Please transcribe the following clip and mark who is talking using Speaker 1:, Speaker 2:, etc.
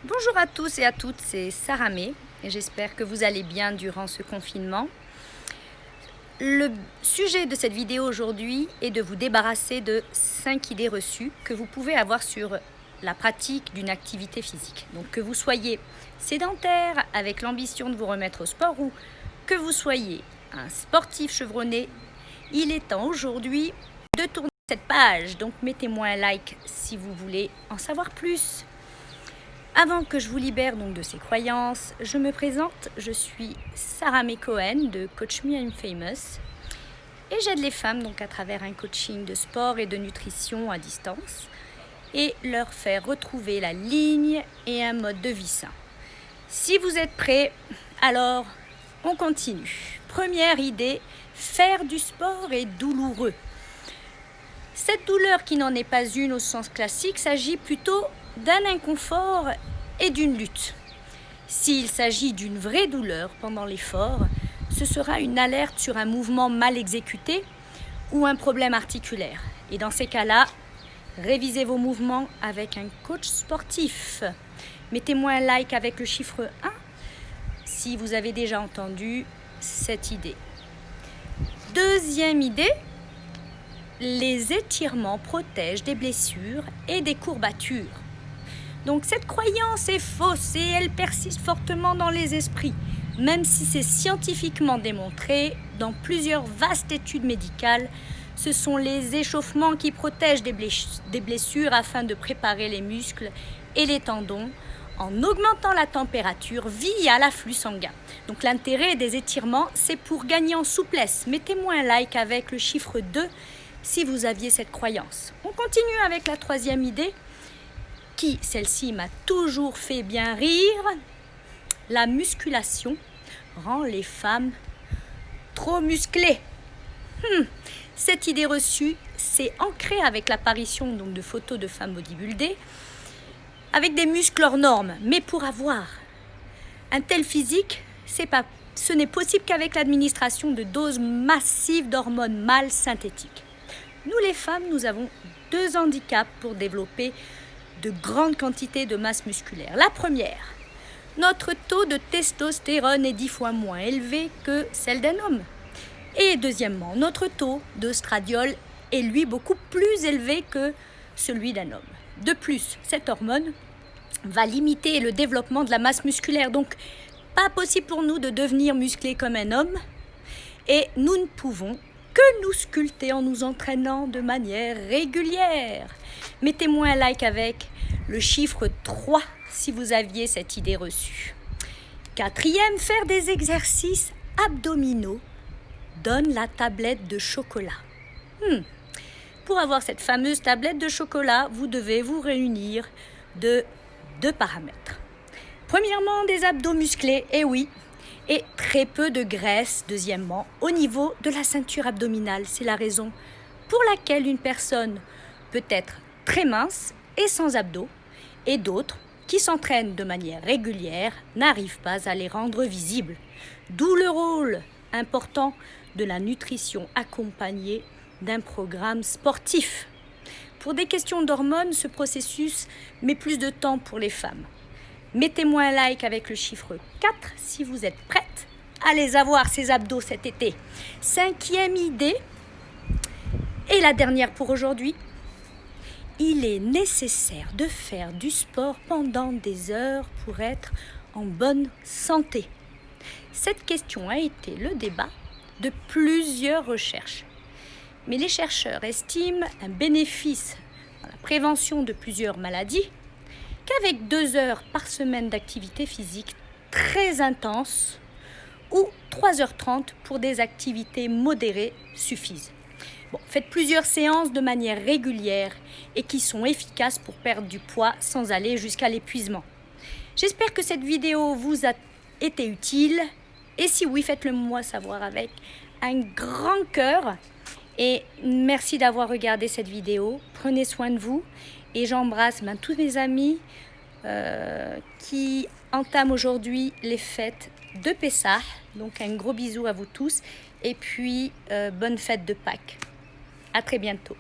Speaker 1: Bonjour à tous et à toutes, c'est Sarah May et j'espère que vous allez bien durant ce confinement. Le sujet de cette vidéo aujourd'hui est de vous débarrasser de 5 idées reçues que vous pouvez avoir sur la pratique d'une activité physique. Donc que vous soyez sédentaire avec l'ambition de vous remettre au sport ou que vous soyez un sportif chevronné, il est temps aujourd'hui de tourner cette page. Donc mettez-moi un like si vous voulez en savoir plus. Avant que je vous libère donc de ces croyances, je me présente, je suis Sarah May Cohen de Coach Me I'm Famous et j'aide les femmes donc à travers un coaching de sport et de nutrition à distance et leur faire retrouver la ligne et un mode de vie sain. Si vous êtes prêts, alors on continue. Première idée, faire du sport est douloureux. Cette douleur qui n'en est pas une au sens classique s'agit plutôt d'un inconfort et d'une lutte. S'il s'agit d'une vraie douleur pendant l'effort, ce sera une alerte sur un mouvement mal exécuté ou un problème articulaire. Et dans ces cas-là, révisez vos mouvements avec un coach sportif. Mettez-moi un like avec le chiffre 1 si vous avez déjà entendu cette idée. Deuxième idée, les étirements protègent des blessures et des courbatures. Donc cette croyance est fausse et elle persiste fortement dans les esprits, même si c'est scientifiquement démontré dans plusieurs vastes études médicales. Ce sont les échauffements qui protègent des blessures afin de préparer les muscles et les tendons en augmentant la température via l'afflux sanguin. Donc l'intérêt des étirements, c'est pour gagner en souplesse. Mettez-moi un like avec le chiffre 2 si vous aviez cette croyance. On continue avec la troisième idée, qui, celle-ci, m'a toujours fait bien rire. La musculation rend les femmes trop musclées. Cette idée reçue s'est ancrée avec l'apparition donc de photos de femmes bodybuildées avec des muscles hors normes. Mais pour avoir un tel physique, ce n'est possible qu'avec l'administration de doses massives d'hormones mâles synthétiques. Nous les femmes, nous avons 2 handicaps pour développer de grandes quantités de masse musculaire. La première, notre taux de testostérone est 10 fois moins élevé que celle d'un homme. Et deuxièmement, notre taux d'œstradiol est lui beaucoup plus élevé que celui d'un homme. De plus, cette hormone va limiter le développement de la masse musculaire. Donc, pas possible pour nous de devenir musclés comme un homme. Et nous ne pouvons que nous sculpter en nous entraînant de manière régulière. Mettez-moi un like avec le chiffre 3 si vous aviez cette idée reçue. Quatrième, faire des exercices abdominaux donne la tablette de chocolat. Pour avoir cette fameuse tablette de chocolat, vous devez vous réunir de 2 paramètres. Premièrement, des abdos musclés, et oui, et très peu de graisse, deuxièmement, au niveau de la ceinture abdominale. C'est la raison pour laquelle une personne peut être très mince et sans abdos, et d'autres qui s'entraînent de manière régulière n'arrivent pas à les rendre visibles. D'où le rôle important de la nutrition accompagnée d'un programme sportif. Pour des questions d'hormones, ce processus met plus de temps pour les femmes. Mettez-moi un like avec le chiffre 4 si vous êtes prête à les avoir, ces abdos, cet été. Cinquième idée, et la dernière pour aujourd'hui, il est nécessaire de faire du sport pendant des heures pour être en bonne santé. Cette question a été le débat de plusieurs recherches. Mais les chercheurs estiment un bénéfice dans la prévention de plusieurs maladies qu'avec 2 heures par semaine d'activité physique très intense ou 3h30 pour des activités modérées suffisent. Faites plusieurs séances de manière régulière et qui sont efficaces pour perdre du poids sans aller jusqu'à l'épuisement. J'espère que cette vidéo vous a été utile et si oui, faites-le moi savoir avec un grand cœur. Et merci d'avoir regardé cette vidéo. Prenez soin de vous et j'embrasse tous mes amis qui entament aujourd'hui les fêtes de Pessah. Donc un gros bisou à vous tous et puis bonne fête de Pâques. À très bientôt.